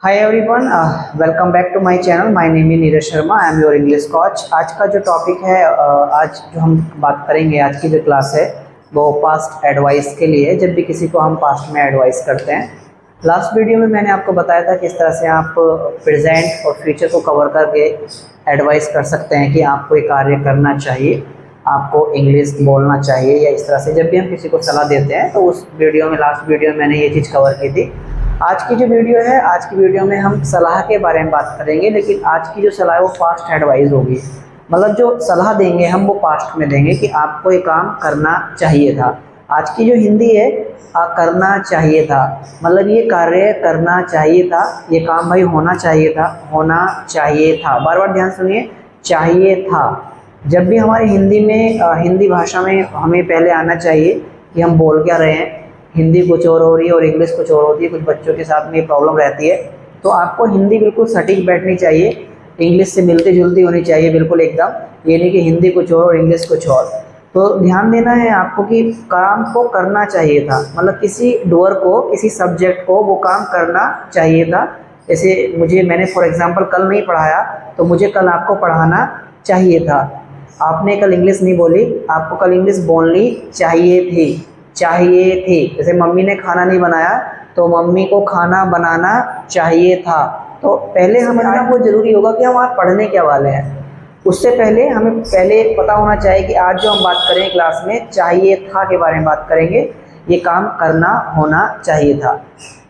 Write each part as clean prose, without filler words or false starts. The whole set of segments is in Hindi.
Hi everyone, welcome back to my channel. My name is Neeraj Sharma. I am your English coach. आज का जो टॉपिक है, आज जो हम बात करेंगे, आज की जो क्लास है वो पास्ट एडवाइस के लिए। जब भी किसी को हम पास्ट में एडवाइस करते हैं, लास्ट वीडियो में मैंने आपको बताया था किस तरह से आप प्रेजेंट और फ्यूचर को कवर करके एडवाइस कर सकते हैं कि आपको ये कार्य करना चाहिए, आपको इंग्लिश बोलना चाहिए, या इस तरह से जब भी हम किसी को सलाह देते हैं। तो उस वीडियो में, लास्ट वीडियो में मैंने ये चीज़ कवर की थी। आज की जो वीडियो है, आज की वीडियो में हम सलाह के बारे में बात करेंगे, लेकिन आज की जो सलाह है वो पास्ट एडवाइस होगी। मतलब जो सलाह देंगे हम वो पास्ट में देंगे कि आपको ये काम करना चाहिए था। आज की जो हिंदी है, करना चाहिए था, मतलब ये कार्य करना चाहिए था, ये काम भाई होना चाहिए था, होना चाहिए था। बार बार ध्यान सुनिए, चाहिए था। जब भी हमारी हिंदी में, हिंदी भाषा में हमें पहले आना चाहिए कि हम बोल क्या रहे हैं। हिंदी कुछ और हो रही है और इंग्लिश कुछ और होती है, कुछ बच्चों के साथ में ये प्रॉब्लम रहती है। तो आपको हिंदी बिल्कुल सटीक बैठनी चाहिए, इंग्लिश से मिलती जुलती होनी चाहिए बिल्कुल एकदम। ये नहीं कि हिंदी कुछ और इंग्लिश कुछ और। तो ध्यान देना है आपको कि काम को करना चाहिए था, मतलब किसी डूअर को, किसी सब्जेक्ट को वो काम करना चाहिए था। जैसे मैंने फॉर एग्जांपल कल नहीं पढ़ाया, तो मुझे कल आपको पढ़ाना चाहिए था। आपने कल इंग्लिश नहीं बोली, आपको कल इंग्लिश बोलनी चाहिए थी, चाहिए थी। जैसे मम्मी ने खाना नहीं बनाया, तो मम्मी को खाना बनाना चाहिए था। तो पहले समझना बहुत ज़रूरी होगा कि हम आज पढ़ने क्या वाले हैं। उससे पहले हमें पहले पता होना चाहिए कि आज जो हम बात करें क्लास में, चाहिए था के बारे में बात करेंगे। ये काम करना होना चाहिए था।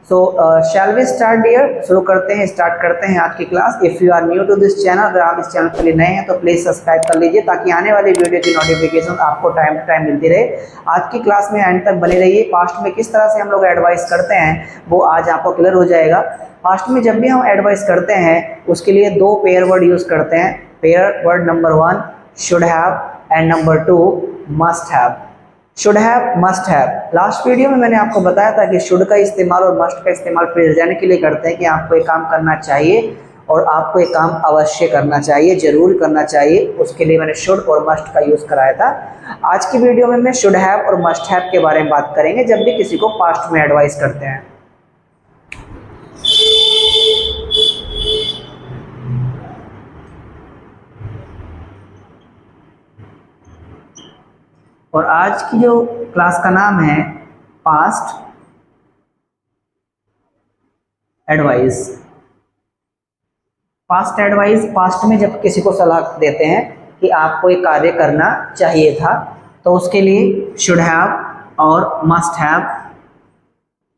So shall we start dear, शुरू करते हैं, स्टार्ट करते हैं आज की class. If you are new to this channel, अगर आप इस चैनल के लिए नए हैं तो प्लीज़ सब्सक्राइब कर लीजिए, ताकि आने वाली वीडियो की नोटिफिकेशन आपको टाइम टू टाइम मिलती रहे। आज की क्लास में एंड तक बने रहिए। पास्ट में किस तरह से हम लोग एडवाइस करते हैं वो आज आपको क्लियर हो जाएगा। पास्ट में जब भी हम एडवाइस करते हैं, उसके लिए दो पेयर वर्ड यूज़ करते हैं। Pair word number 1 should have, and number 2 must have. Should have, must have. Last video में मैंने आपको बताया था कि शुड का इस्तेमाल और मस्ट का इस्तेमाल प्रेजेंट के लिए करते हैं कि आपको एक काम करना चाहिए और आपको एक काम अवश्य करना चाहिए, जरूर करना चाहिए। उसके लिए मैंने शुड और मस्ट का यूज़ कराया था। आज की वीडियो में मैं शुड हैव और मस्ट हैव के बारे में बात करेंगे जब भी किसी को पास्ट में एडवाइस करते हैं। और आज की जो क्लास का नाम है past advice. Past advice, past में जब किसी को सलाह देते हैं कि आपको एक कार्य करना चाहिए था, तो उसके लिए शुड हैव और मस्ट हैव।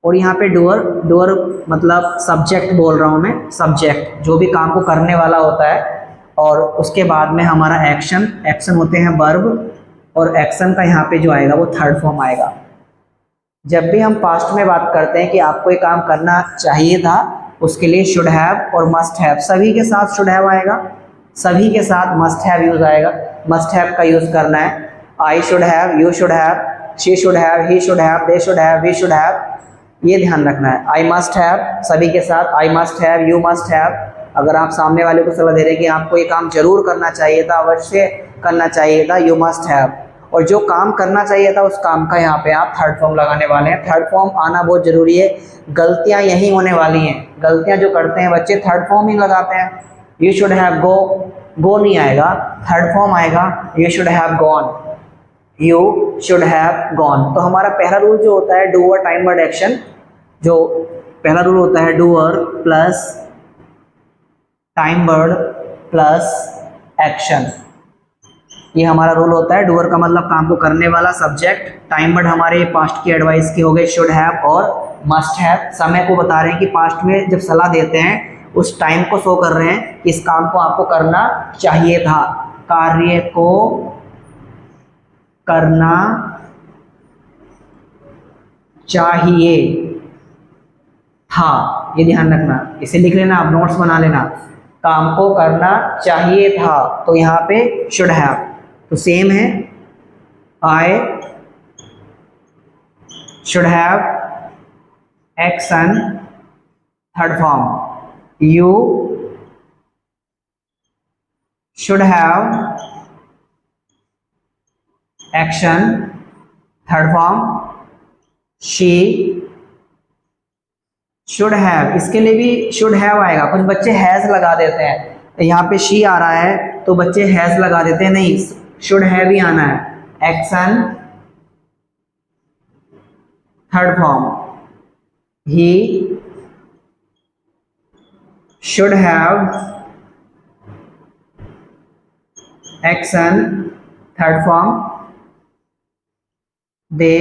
और यहाँ पे डूअर, डूअर मतलब सब्जेक्ट बोल रहा हूँ मैं, सब्जेक्ट जो भी काम को करने वाला होता है। और उसके बाद में हमारा एक्शन, एक्शन होते हैं वर्ब, और एक्शन का यहाँ पे जो आएगा वो थर्ड फॉर्म आएगा। जब भी हम पास्ट में बात करते हैं कि आपको ये काम करना चाहिए था, उसके लिए शुड हैव और मस्ट हैव, सभी के साथ शुड हैव आएगा, सभी के साथ मस्ट हैव यूज आएगा। मस्ट हैव का यूज करना है। I should have, you should have, she should have, he should have, they should have, we should have, ये ध्यान रखना है। आई मस्ट हैव, सभी के साथ आई must have, you must have. अगर आप सामने वाले को सलाह दे रहे हैं कि आपको ये काम जरूर करना चाहिए था, अवश्य करना चाहिए था, यू मस्ट हैव। और जो काम करना चाहिए था उस काम का यहाँ पे आप थर्ड फॉर्म लगाने वाले हैं। थर्ड फॉर्म आना बहुत जरूरी है। गलतियां यही होने वाली हैं, गलतियां जो करते हैं बच्चे थर्ड फॉर्म ही लगाते हैं। यू शुड हैव गो, गो नहीं आएगा, थर्ड फॉर्म आएगा you should have gone, you should have gone. तो हमारा पहला रूल जो होता है डूअर टाइम वर्ड एक्शन, जो पहला रूल होता है doer plus time word plus action, ये हमारा रूल होता है। डूअर का मतलब काम को करने वाला, सब्जेक्ट। टाइम वर्ड हमारे पास्ट की एडवाइस के हो गए शुड हैव और मस्ट हैव। समय को बता रहे हैं कि पास्ट में जब सलाह देते हैं उस टाइम को शो कर रहे हैं कि इस काम को आपको करना चाहिए था, कार्य को करना चाहिए था। ये ध्यान रखना, इसे लिख लेना, आप नोट्स बना लेना। काम को करना चाहिए था, तो यहाँ पे शुड हैव। तो सेम है, I should have action third form, you should have action third form, she should have, इसके लिए भी शुड हैव आएगा। कुछ बच्चे हैज लगा देते हैं, यहाँ पे शी आ रहा है तो बच्चे हैज लगा देते हैं, नहीं, शुड हैव ही आना है। Action third form, he should have, action third form, they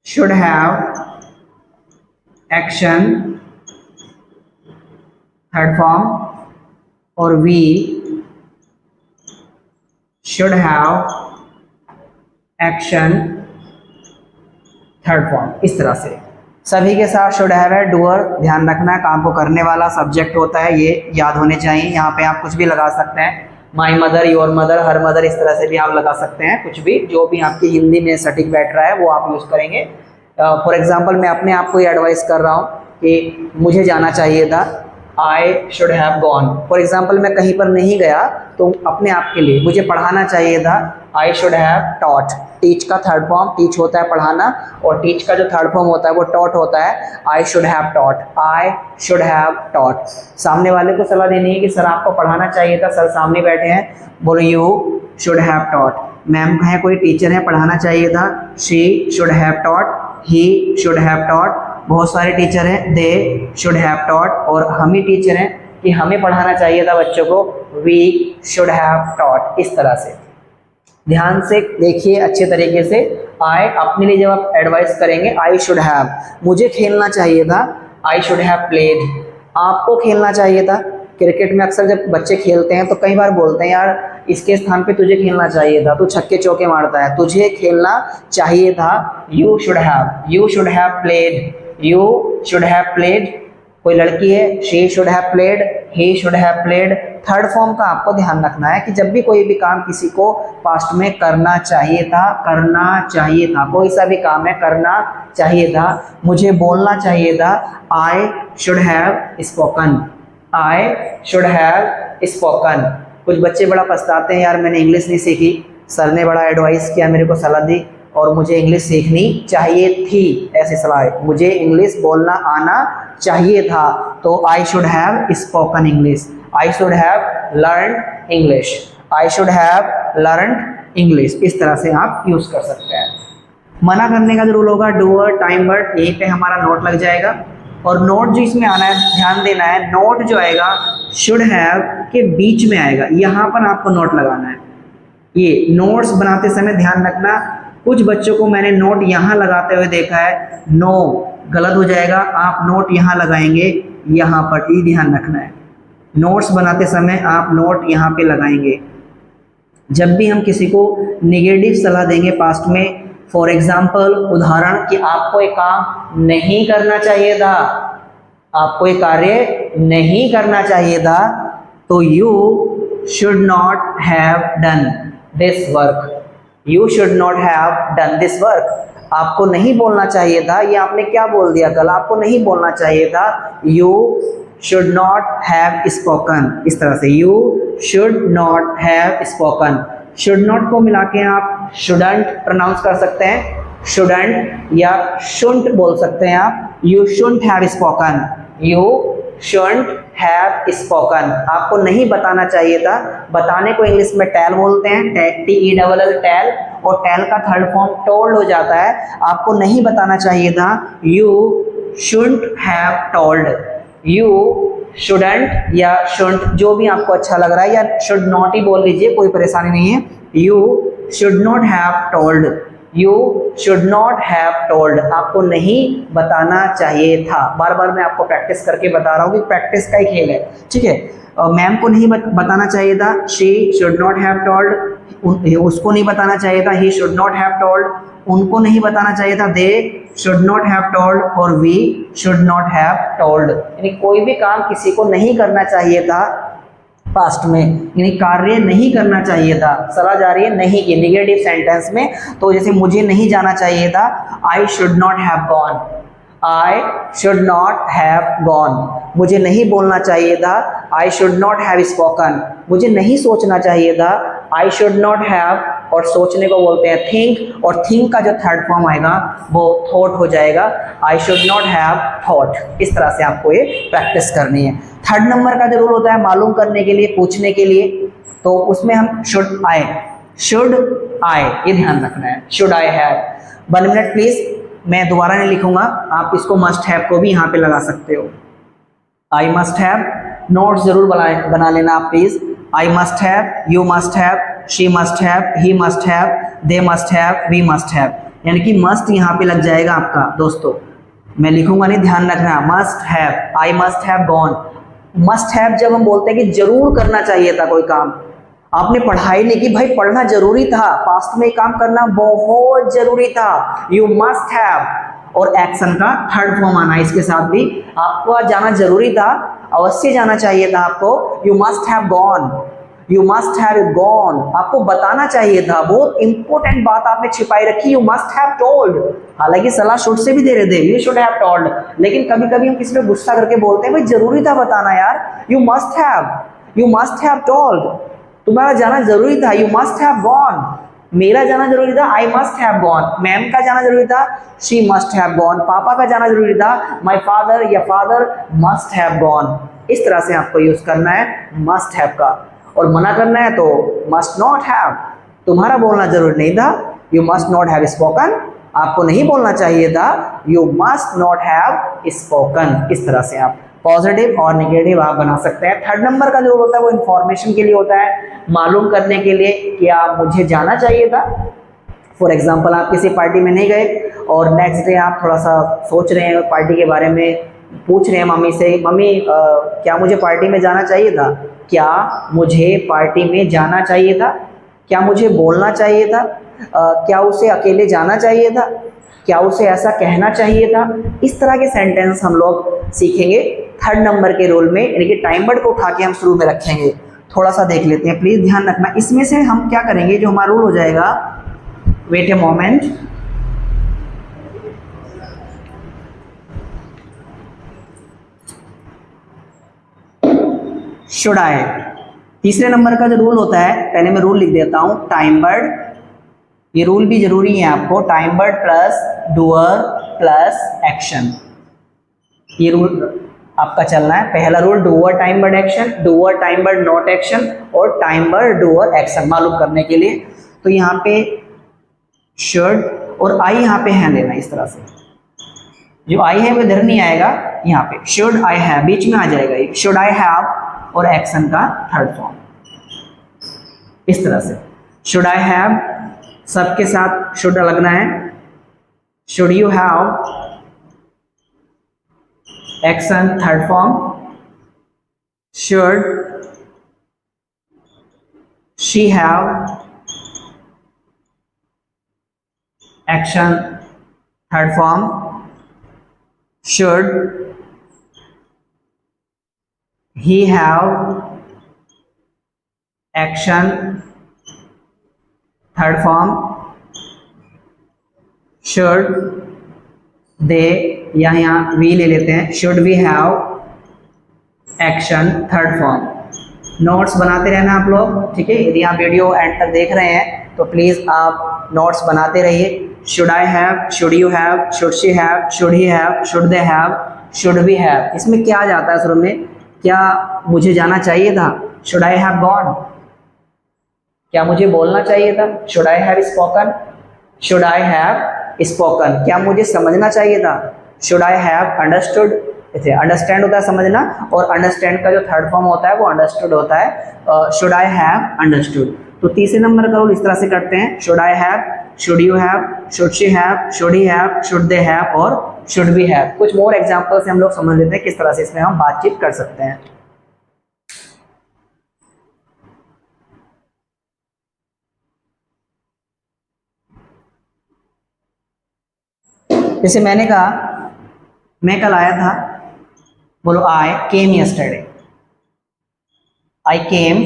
should have, action third form, और we should have, action third form. इस तरह से सभी के साथ शुड हैव है, डूअर ध्यान रखना, काम को करने वाला सब्जेक्ट होता है, ये याद होने चाहिए। यहाँ पे आप कुछ भी लगा सकते हैं, my mother, your mother, her mother, इस तरह से भी आप लगा सकते हैं। कुछ भी जो भी आपकी हिंदी में सटीक बैठ रहा है वो आप यूज़ करेंगे। फॉर एग्जाम्पल मैं अपने आप को ये एडवाइस कर रहा हूँ कि मुझे जाना चाहिए था, आई should have gone. For example मैं कहीं पर नहीं गया तो अपने आप के लिए मुझे पढ़ाना चाहिए था, आई शुड हैव टॉट। टीच का थर्ड फॉर्म, टीच होता है पढ़ाना, और टीच का जो थर्ड फॉर्म होता है वो टॉट होता है। I should have taught, I should have taught. सामने वाले को सलाह देनी है कि सर आपको पढ़ाना चाहिए था, सर सामने बैठे हैं, बोलो you should have taught. Ma'am है, कोई टीचर है, पढ़ाना चाहिए था, she should have taught, he should have taught. बहुत सारे टीचर हैं, दे शुड हैव टॉट, और हम ही टीचर हैं कि हमें पढ़ाना चाहिए था बच्चों को, वी शुड हैव टॉट। इस तरह से ध्यान से देखिए अच्छे तरीके से। आई अपने लिए जब आप एडवाइस करेंगे, आई शुड हैव, मुझे खेलना चाहिए था, आई शुड हैव प्लेड। आपको खेलना चाहिए था, क्रिकेट में अक्सर जब बच्चे खेलते हैं तो कई बार बोलते हैं यार इसके स्थान पे तुझे खेलना चाहिए था, तू छक्के चौके मारता है, तुझे खेलना चाहिए था, you should have played, you should have played. कोई लड़की है, she should have played, he should have played. Third form का आपको ध्यान रखना है कि जब भी कोई भी काम किसी को पास्ट में करना चाहिए था, कोई सा भी काम है करना चाहिए था, मुझे बोलना चाहिए था, आई should have spoken, I should have spoken. कुछ बच्चे बड़ा पछताते हैं, यार मैंने इंग्लिश नहीं सीखी, सर ने बड़ा एडवाइस किया, मेरे को सलाह दी और मुझे इंग्लिश सीखनी चाहिए थी, ऐसी सलाह है, मुझे इंग्लिश बोलना आना चाहिए था, तो आई should have spoken English, I should have learn English, I should have learn English. इस तरह से आप यूज़ कर सकते हैं। मना करने का जो रूल होगा, डूअर, टाइम वर्ड, यहीं पे हमारा नोट लग जाएगा। और नोट जो इसमें आना है, ध्यान देना है, नोट जो आएगा शुड हैव के बीच में आएगा, यहाँ पर आपको नोट लगाना है। ये नोट्स बनाते समय ध्यान रखना, कुछ बच्चों को मैंने नोट यहाँ लगाते हुए देखा है, नो गलत हो जाएगा, आप नोट यहाँ लगाएंगे, यहाँ पर ही ध्यान रखना है। नोट्स बनाते समय आप नोट यहाँ पे लगाएंगे। जब भी हम किसी को निगेटिव सलाह देंगे पास्ट में, फॉर एग्जाम्पल उदाहरण कि आपको एक काम नहीं करना चाहिए था, आपको एक कार्य नहीं करना चाहिए था, तो you should not have done this work, you should not have done this work. आपको नहीं बोलना चाहिए था, ये आपने क्या बोल दिया कल, आपको नहीं बोलना चाहिए था, you should not have spoken. इस तरह से you should not have spoken. Should not को मिला के आप शुडंट प्रोनाउंस कर सकते हैं, शुडंट या शुंट बोल सकते हैं आप, you shouldn't have spoken, you shouldn't have spoken. आपको नहीं बताना चाहिए था, बताने को इंग्लिश में टेल बोलते हैं, TELL टेल, और टेल का थर्ड फॉर्म टोल्ड हो जाता है। आपको नहीं बताना चाहिए था, you shouldn't have told, you shouldn't या शुडंट जो भी आपको अच्छा लग रहा है, या शुड नॉट ही बोल लीजिए, कोई परेशानी नहीं है, you should not have told, you should not have told. आपको नहीं बताना चाहिए था। बार बार मैं आपको प्रैक्टिस करके बता रहा हूँ कि प्रैक्टिस का ही खेल है, ठीक है। मैम को नहीं बताना चाहिए था, she should not have told, उसको नहीं बताना चाहिए था, he should not have told, उनको नहीं बताना चाहिए था, they should not have told, और we should not have told. यानी कोई भी काम किसी को नहीं करना चाहिए था पास्ट में, यानी कार्य नहीं करना चाहिए था, सलाह जा रही है नहीं की निगेटिव सेंटेंस में। तो जैसे मुझे नहीं जाना चाहिए था, I should not have gone, I should not have gone. मुझे नहीं बोलना चाहिए था, I should not have spoken. मुझे नहीं सोचना चाहिए था, आई शुड नॉट हैव और सोचने को बोलते हैं थिंक, और थिंक का जो थर्ड फॉर्म आएगा वो थॉट हो जाएगा। I should not have thought. इस तरह से आपको ये प्रैक्टिस करनी है। थर्ड नंबर का जो रूल होता है मालूम करने के लिए, पूछने के लिए, तो उसमें हम शुड आई, शुड आई, ये ध्यान रखना है, should I have. 1 minute please, मैं दोबारा नहीं लिखूंगा, आप इसको मस्ट हैव को भी यहाँ पे लगा सकते हो। आई मस्ट हैव, नोट्स जरूर बना लेना आप please. I must have, you must have, she must have, he must have, they must have, we must have, यानी कि मस्ट यहाँ पे लग जाएगा आपका दोस्तों। मैं लिखूंगा नहीं, ध्यान रखना। Must have, I must have gone. Must have जब हम बोलते हैं कि जरूर करना चाहिए था कोई काम, आपने पढ़ाई नहीं की, भाई पढ़ना जरूरी था, पास्ट में काम करना बहुत जरूरी था, यू मस्ट हैव। और एक्शन का थर्ड फॉर्म आना इसके साथ भी, आपको आज जाना जरूरी था, अवश्य जाना चाहिए था आपको, you must have gone, you must have gone, आपको बताना चाहिए था, बहुत इंपॉर्टेंट बात आपने छिपाई रखी, यू मस्ट हैव टोल्ड। हालांकि सलाह शुड से भी दे रहे थे, यू शुड हैव टोल्ड, लेकिन कभी कभी हम किसी पे गुस्सा करके बोलते हैं भाई जरूरी था बताना यार, यू मस्ट हैव टोल्ड, तुम्हारा जाना जरूरी था, यू मस्ट हैव गॉन, मेरा जाना जरूरी था, आई मस्ट हैव गॉन, मैम का जाना जरूरी था, शी मस्ट हैव गॉन, पापा का जाना जरूरी था, माय फादर या फादर मस्ट हैव गॉन। इस तरह से आपको यूज करना है मस्ट हैव का, और मना करना है तो मस्ट नॉट हैव, तुम्हारा बोलना जरूरी नहीं था, you must not have spoken, आपको नहीं बोलना चाहिए था, you must not have spoken. इस तरह से आप पॉजिटिव और नेगेटिव आप बना सकते हैं। थर्ड नंबर का जो होता है वो इंफॉर्मेशन के लिए होता है, मालूम करने के लिए कि आप मुझे जाना चाहिए था। फॉर एग्जांपल आप किसी पार्टी में नहीं गए और नेक्स्ट डे आप थोड़ा सा सोच रहे हैं पार्टी के बारे में, पूछ रहे हैं मम्मी से, मम्मी क्या मुझे पार्टी में जाना चाहिए था, क्या मुझे पार्टी में जाना चाहिए था, क्या मुझे बोलना चाहिए था, क्या उसे अकेले जाना चाहिए था, क्या उसे ऐसा कहना चाहिए था। इस तरह के सेंटेंस हम लोग सीखेंगे थर्ड नंबर के रोल में, यानी कि टाइम वर्ड को उठा के हम शुरू में रखेंगे। थोड़ा सा देख लेते हैं, प्लीज ध्यान रखना। इसमें से हम क्या करेंगे, जो हमारा रूल हो जाएगा, wait a moment, should I. तीसरे नंबर का जो रूल होता है, पहले मैं रूल लिख देता हूं, टाइम वर्ड, ये रूल भी जरूरी है आपको, time word plus doer plus action, ये रूल आपका चलना है। पहला rule doer time word action, doer time word not action, और टाइम वर्ड डूअर एक्शन मालूम करने के लिए। तो यहाँ पे शुड और आई यहाँ पे है लेना, इस तरह से जो आई है वो इधर नहीं आएगा, यहाँ पे शुड आई हैव बीच में आ जाएगा, ये शुड आई हैव और एक्शन का थर्ड फॉर्म, इस तरह से शुड आई हैव सबके साथ शुड लगना है, should you have action third form, should she have action third form, should he have action third form, should they, यहाँ we ले लेते हैं, should we have action third form। Notes बनाते रहना आप लोग, ठीक है। यदि आप वीडियो एंड तक देख रहे हैं तो प्लीज़ आप नोट्स बनाते रहिए। Should I have, should you have, should she have, should he have, should they have, should we have. इसमें क्या आ जाता है शुरू में, क्या मुझे जाना चाहिए था, शुड आई हैव गॉन, क्या मुझे बोलना चाहिए था, should I have spoken, should I have spoken, क्या मुझे समझना चाहिए था, शुड आई हैव अंडरस्टूड। इसे अंडरस्टैंड होता है समझना, और अंडरस्टैंड का जो थर्ड फॉर्म होता है वो अंडरस्टूड होता है, शुड आई हैव अंडरस्टूड। तो तीसरे नंबर का रूल इस तरह से करते हैं, should I have, should you have, should she have, should he have, should they have और शुड वी हैव। कुछ मोर एग्जांपल से हम लोग समझ लेते हैं किस तरह से इसमें हम बातचीत कर सकते हैं। जैसे मैंने कहा मैं कल आया था, बोलो आई केम यस्टरडे, आई केम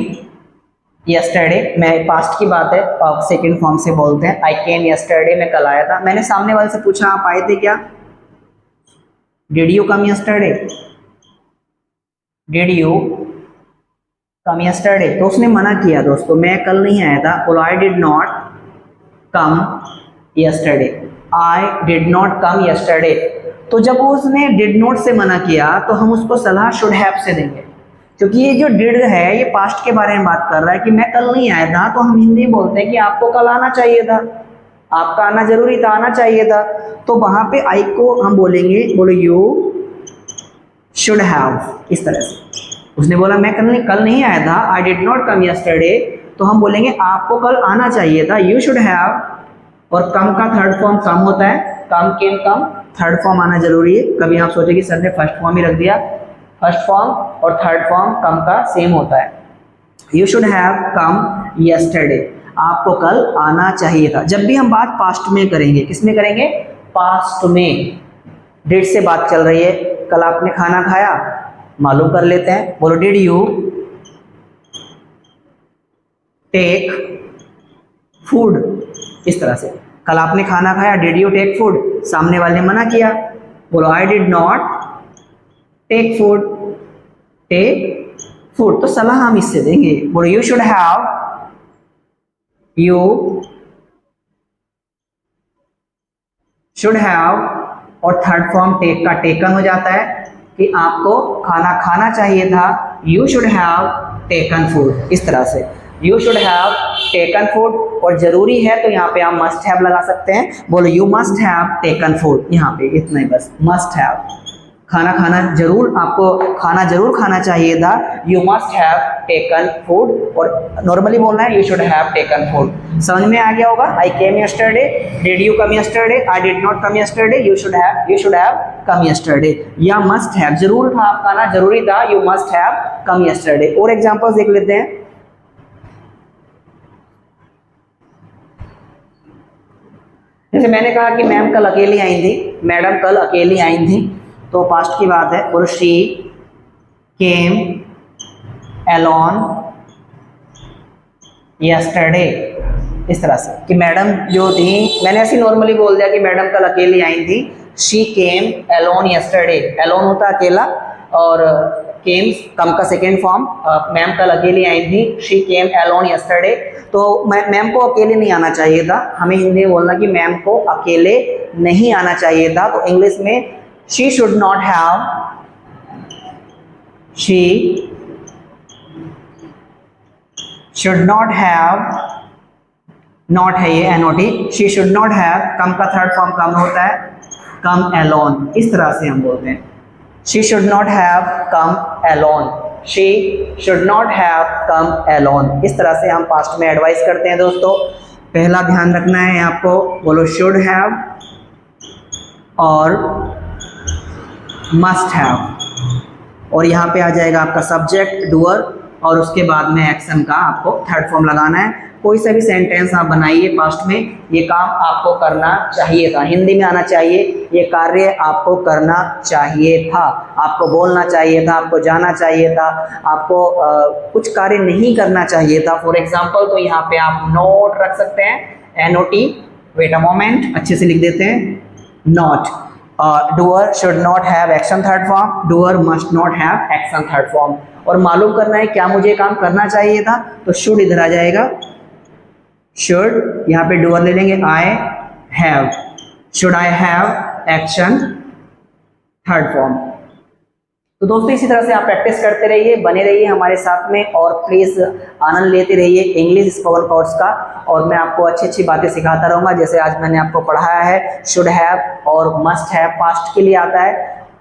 यस्टरडे, मैं पास्ट की बात है, आप सेकंड फॉर्म से बोलते हैं, आई केम यस्टरडे, मैं कल आया था। मैंने सामने वाले से पूछा आप आए थे क्या, did you come yesterday, did you come yesterday, तो उसने मना किया दोस्तों, मैं कल नहीं आया था, बोलो I did not come yesterday, I did not come yesterday. तो जब उसने डिड नॉट से मना किया तो हम उसको सलाह शुड हैव से देंगे, क्योंकि ये जो डिड है ये पास्ट के बारे में बात कर रहा है कि मैं कल नहीं आया था, तो हम हिंदी में बोलते हैं कि आपको कल आना चाहिए था, आपका आना जरूरी था, आना चाहिए था। तो वहां पे आई को हम बोलेंगे, बोलो यू शुड हैव, इस तरह से। उसने बोला मैं कल नहीं आया था, आई डिड नॉट कम यस्टरडे, तो हम बोलेंगे आपको कल आना चाहिए था, यू शुड हैव। और कम का थर्ड फॉर्म कम होता है, कम केम कम, थर्ड फॉर्म आना जरूरी है। कभी आप सोचे कि सर ने फर्स्ट फॉर्म ही रख दिया, फर्स्ट फॉर्म और थर्ड फॉर्म कम का सेम होता है। You should have come yesterday, आपको कल आना चाहिए था। जब भी हम बात पास्ट में करेंगे, किस में करेंगे? पास्ट में। डिड से बात चल रही है, कल आपने खाना खाया, मालूम कर लेते हैं, बोलो डिड यू टेक फूड, इस तरह से। कल आपने खाना खाया, डिड यू टेक फूड, सामने वाले ने मना किया, बोलो I did not take food, take food. तो सलाह हम इससे देंगे, बोलो you should have, you should have, और थर्ड फॉर्म टेक का टेकन हो जाता है कि आपको खाना खाना चाहिए था, you should have taken food, इस तरह से। You should have taken food, और जरूरी है तो यहाँ पे आप मस्ट हैव लगा सकते हैं, बोलो you must have taken food, यहाँ पे इतना ही बस, मस्ट हैव, खाना खाना जरूर, आपको खाना जरूर खाना चाहिए था, you must have taken food. और नॉर्मली बोलना है you should have taken food. समझ में आ गया होगा? I came yesterday, did you come yesterday, I did not come yesterday, you should have come yesterday, या मस्ट हैव, जरूर था आपका आना, जरूरी था, you must have come yesterday. और एग्जांपल्स देख लेते हैं। जैसे मैंने कहा कि मैम कल अकेली आई थी, मैडम कल अकेली आई थी, तो पास्ट की बात है, और शी केम एलोन यस्टरडे, इस तरह से कि मैडम जो थी, मैंने ऐसे नॉर्मली बोल दिया कि मैडम कल अकेली आई थी, she came alone yesterday, alone होता अकेला, और केम कम का सेकेंड फॉर्म, मैम कल अकेली आई थी, शी केम एलोन यस्टरडे। तो मैम को अकेले नहीं आना चाहिए था, हमें हिंदी में बोलना कि मैम को अकेले नहीं आना चाहिए था। तो इंग्लिश में she should not have, she should not have, not है ये NOT, she should not have, कम का थर्ड फॉर्म कम होता है, come alone, इस तरह से हम बोलते हैं, she should not have come alone, she should not have come alone, इस तरह से हम पास्ट में एडवाइस करते हैं। दोस्तों पहला ध्यान रखना है आपको, बोलो should have और मस्ट हैव, और यहाँ पे आ जाएगा आपका सब्जेक्ट डूअर, और उसके बाद में एक्शन का आपको थर्ड फॉर्म लगाना है। कोई सा भी सेंटेंस आप बनाइए पास्ट में, ये काम आपको करना चाहिए था, हिंदी में आना चाहिए, ये कार्य आपको करना चाहिए था, आपको बोलना चाहिए था, आपको जाना चाहिए था, आपको कुछ कार्य नहीं करना चाहिए था। फॉर एग्जाम्पल तो यहाँ पे आप नोट रख सकते हैं, NOT, वेट अ मोमेंट, अच्छे से लिख देते हैं, not. Doer should not have action third form, doer must not have action third form. और मालूम करना है क्या मुझे काम करना चाहिए था, तो शुड इधर आ जाएगा, शुड, यहाँ पे डूअर ले लेंगे, आई have, should I have action third form. तो दोस्तों इसी तरह से आप प्रैक्टिस करते रहिए, बने रहिए हमारे साथ में, और प्लीज़ आनंद लेते रहिए इंग्लिश स्पोकन कोर्स का, और मैं आपको अच्छी अच्छी बातें सिखाता रहूँगा। जैसे आज मैंने आपको पढ़ाया है, शुड हैव और मस्ट हैव पास्ट के लिए आता है,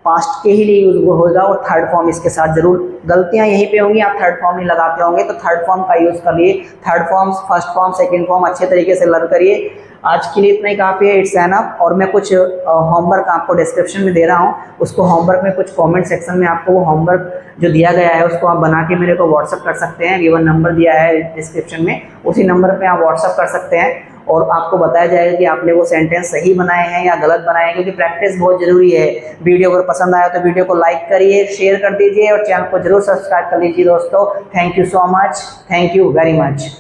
पास्ट के ही लिए यूज होगा, और थर्ड फॉर्म इसके साथ जरूर। गलतियाँ यहीं पे होंगी, आप थर्ड फॉर्म नहीं लगाते होंगे, तो थर्ड फॉर्म का यूज़ करिए, third form, first form, second form अच्छे तरीके से लर्न करिए। आज के लिए इतना ही काफ़ी है, इट्स एनफ। और मैं कुछ होमवर्क आपको डिस्क्रिप्शन में दे रहा हूँ, उसको होमवर्क में कुछ कमेंट सेक्शन में आपको वो होमवर्क जो दिया गया है उसको आप बना के मेरे को व्हाट्सअप कर सकते हैं। गिवन नंबर दिया है डिस्क्रिप्शन में, उसी नंबर पे आप व्हाट्सअप कर सकते हैं, और आपको बताया जाएगा कि आपने वो सेंटेंस सही बनाए हैं या गलत बनाए हैं, क्योंकि प्रैक्टिस बहुत ज़रूरी है। वीडियो अगर पसंद आया तो वीडियो को लाइक करिए, शेयर कर दीजिए, और चैनल को जरूर सब्सक्राइब कर लीजिए दोस्तों। Thank you so much, thank you very much.